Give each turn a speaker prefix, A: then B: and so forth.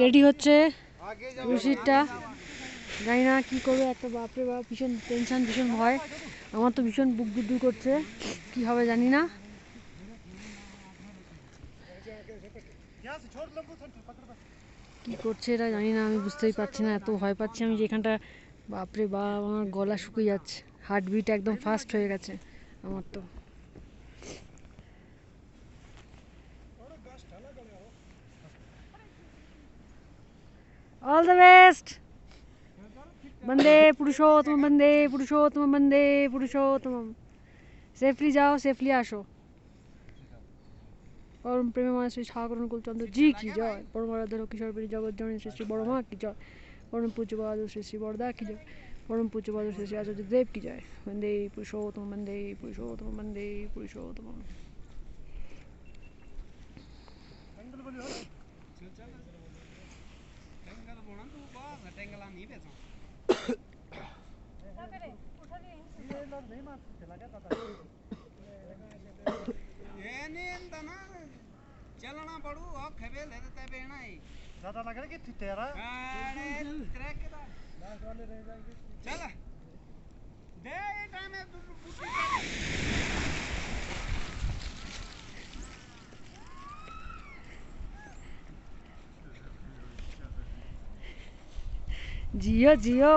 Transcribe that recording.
A: Ready হচ্ছে রশিদটা, জানি না কী করবে, একটা বাপরে বাপ ভীষণ টেনশন, ভীষণ ভয়। আমার তো ভীষণ বুক দুদু করছে, কী হবে জানি না। কী করছে এরা জানি না, আমি বুঝতেই পারছি না, এত ভয় পাচ্ছি আমি যেখানটা। বাপরে বাপ, আমার গলা শুকিয়ে যাচ্ছে, হার্টবিট একদম ফাস্ট হয়ে গেছে আমার তো। All the best. बंदे पुरुषोत्तम, बंदे पुरुषोत्तम, बंदे पुरुषोत्तम। सेफली जाओ, सेफली आसो। परम प्रेममय श्री ठाकुर अनुकूल चंद्र जी की जय। परम आराध्य किशोर पीर जगत जननी श्री श्री बड़ो माँ की जय। परम पूज्य बहादुर श्री श्री बड़दा की जय। परम पूज्य बहादुर श्री श्री आचार्य देव की जय। बंदे पुरुषोत्तम, बंदे पुरुषोत्तम, बंदे पुरुषोत्तम।
B: चलना पड़ू और खबे ले देते बेना ही
C: ज्यादा लग रहा है कि तेरा
B: ट्रैक के बाद लास्ट वाले रह जाएंगे। चल दे ये टाइम है बुकी
A: जियो जियो।